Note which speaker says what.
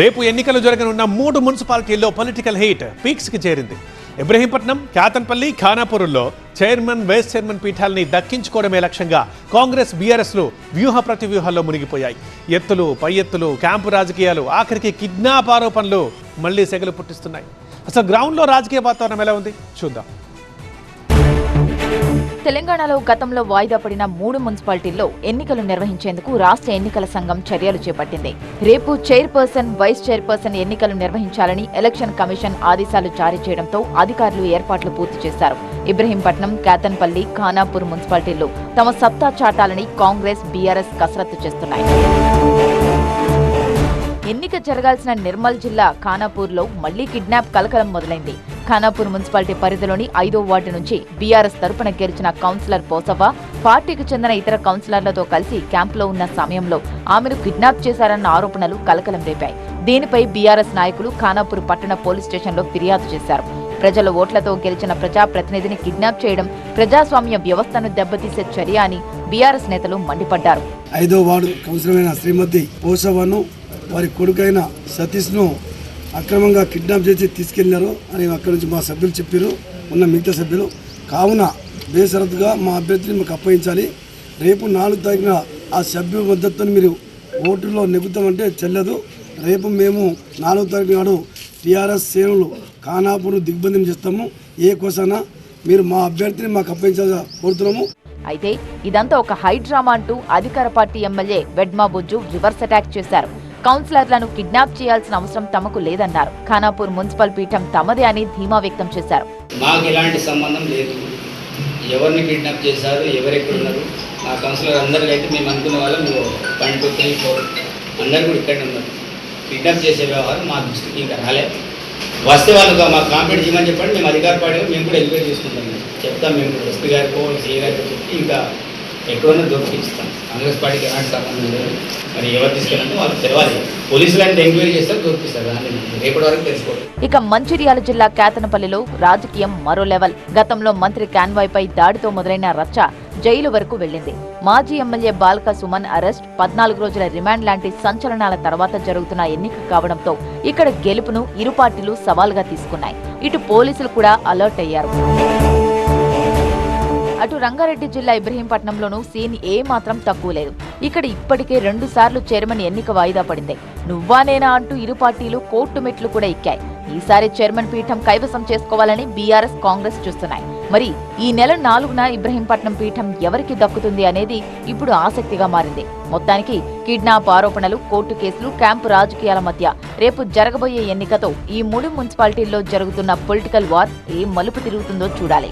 Speaker 1: రేపు ఎన్నికలు జరగనున్న 3 మున్సిపాలిటీల్లో పొలిటికల్ హీట్ పీక్స్కి చేరింది. ఇబ్రహీంపట్నం, కాతన్పల్లి, ఖానాపూర్లో చైర్మన్, వైస్ చైర్మన్ పీఠాలని దక్కించుకోవడమే లక్ష్యంగా కాంగ్రెస్, బీఆర్ఎస్లు వ్యూహ ప్రతివ్యూహాల్లో మునిగిపోయాయి. ఎత్తులు, పై ఎత్తులు, క్యాంపు రాజకీయాలు, ఆఖరికి కిడ్నాప్ ఆరోపణలు మళ్లీ సెగలు పుట్టిస్తున్నాయి. అసలు గ్రౌండ్లో రాజకీయ వాతావరణం ఎలా ఉంది చూద్దాం.
Speaker 2: తెలంగాణలో గతంలో వాయిదా పడిన 3 మున్సిపాలిటీల్లో ఎన్నికలు నిర్వహించేందుకు రాష్ట్ర ఎన్నికల సంఘం చర్యలు చేపట్టింది. రేపు చైర్పర్సన్, వైస్ చైర్పర్సన్ ఎన్నికలు నిర్వహించాలని ఎలక్షన్ కమిషన్ ఆదేశాలు జారీ చేయడంతో అధికారులు ఏర్పాట్లు పూర్తి చేశారు. ఇబ్రహీంపట్నం, కాతన్పల్లి, ఖానాపూర్ మున్సిపాలిటీల్లో తమ సత్తా చాటాలని కాంగ్రెస్, బీఆర్ఎస్ కసరత్తు చేస్తున్నాయి. ఎన్నిక జరగాల్సిన నిర్మల్ జిల్లా ఖానాపూర్లో మళ్లీ కిడ్నాప్ కలకలం మొదలైంది. ఖానాపూర్ మున్సిపాలిటీ పరిధిలోని 5వ వార్డు నుంచి బీఆర్ఎస్ తరపున గెలిచిన కౌన్సిలర్ పోసవ్వ పార్టీకి చెందిన ఇతర కౌన్సిలర్లతో కలిసి క్యాంపులో ఉన్న సమయంలో ఆమెను కిడ్నాప్ చేశారన్న ఆరోపణలు కలకలం రేపాయి. దీనిపై బీఆర్ఎస్ నాయకులు ఖానాపూర్ పట్టణ పోలీస్ స్టేషన్లో ఫిర్యాదు చేశారు. ప్రజల ఓట్లతో గెలిచిన ప్రజాప్రతినిధిని కిడ్నాప్ చేయడం ప్రజాస్వామ్య వ్యవస్థను దెబ్బతీసే చర్య అని బీఆర్ఎస్ నేతలు మండిపడ్డారు.
Speaker 3: 5వ వార్డు కౌన్సిలర్ శ్రీమతి పోసవ్వను, వారి కొడుకైన సతీష్ను అక్రమంగా కిడ్నాప్ చేసి తీసుకెళ్లారు అని అక్కడి నుంచి మా సభ్యులు చెప్పారు, ఉన్న మిగతా సభ్యులు. కావున బేషరతుగా మా అభ్యర్థిని మాకు అప్పగించాలి. రేపు 4వ తారీఖున ఆ సభ్యుల మద్దతుని మీరు ఓటులో నెగ్గుతామంటే చెల్లదు. రేపు మేము 4వ తారీఖు నాడు టీఆర్ఎస్ శ్రేణులు ఖానాపూర్ దిగ్బంధం చేస్తాము. ఏ కోసైనా మీరు మా అభ్యర్థిని మాకు అప్పగించాలని కోరుతున్నాము.
Speaker 2: అయితే ఇదంతా ఒక హై డ్రామా అంటూ అధికార party MLA Vedma Bojju reverse attack చేశారు. కౌన్సిలర్లను కిడ్నాప్ చేయాల్సిన అవసరం తమకు లేదన్నారు. ఖానాపూర్ మున్సిపల్ పీఠం తమదే అని ధీమా వ్యక్తం చేశారు.
Speaker 4: మాకు ఎలాంటి సంబంధం లేదు, ఎవరిని కిడ్నాప్ చేశారు, ఎవరెక్కడున్నారు, మా కౌన్సిలర్ అందరికీ అయితే మేము అనుకున్న వాళ్ళం 1, 2, 3, 4 అందరు కూడా ఇక్కడే ఉన్నారు. కిడ్నాప్ చేసే వ్యవహారం మా దృష్టికి ఇంకా రాలేదు. వస్తే వాళ్ళకు మాకు కాంప్లీట్ చేయమని చెప్పండి, మేము అధికార పార్టీగా మేము కూడా ఎంక్వైరీ చేసుకుంటాం, చెప్తాం. మేము కూడా ఎస్పీ గారికో సిఏ గారికో చెప్పి ఇంకా ఎక్కడైనా దొరికిస్తాం. కాంగ్రెస్ పార్టీకి ఎలాంటి సంబంధం లేదు. మరి ఎవరు తీసుకెళ్ళంటే వాళ్ళు తెలవాలి. పోలీసులు అయితే ఎంక్వైరీ చేస్తారు, దొరికిస్తారు. రేపటి వరకు తెలుసుకోవాలి.
Speaker 2: ఇక మంచిర్యాల జిల్లా కేతనపల్లిలో రాజకీయం మరో లెవెల్. గతంలో మంత్రి కాన్వాయ్పై దాడితో మొదలైన రచ్చ జైలు వరకు వెళ్లింది. మాజీ ఎమ్మెల్యే బాల్క సుమన్ అరెస్ట్, 14 రోజుల రిమాండ్ లాంటి సంచలనాల తర్వాత జరుగుతున్న ఎన్నిక కావడంతో ఇక్కడ గెలుపును ఇరు పార్టీలు సవాల్గా తీసుకున్నాయి. ఇటు పోలీసులు కూడా అలర్ట్ అయ్యారు. అటు రంగారెడ్డి జిల్లా ఇబ్రహీంపట్నంలోనూ సీన్ ఏ మాత్రం తక్కువ లేదు. ఇక్కడ ఇప్పటికే 2 సార్లు చైర్మన్ ఎన్నిక వాయిదా పడింది. నువ్వా నేనా అంటూ ఇరు పార్టీలు కోర్టు మెట్లు కూడా ఎక్కాయి. ఈసారి చైర్మన్ పీఠం కైవసం చేసుకోవాలని బీఆర్ఎస్, కాంగ్రెస్ చూస్తున్నాయి. మరి ఈ నెల 4న ఇబ్రహీంపట్నం పీఠం ఎవరికి దక్కుతుంది అనేది ఇప్పుడు ఆసక్తిగా మారింది. మొత్తానికి కిడ్నాప్ ఆరోపణలు, కోర్టు కేసులు, క్యాంపు రాజకీయాల మధ్య రేపు జరగబోయే ఎన్నికతో ఈ 3 మున్సిపాలిటీల్లో జరుగుతున్న పొలిటికల్ వార్ ఏ మలుపు తిరుగుతుందో చూడాలి.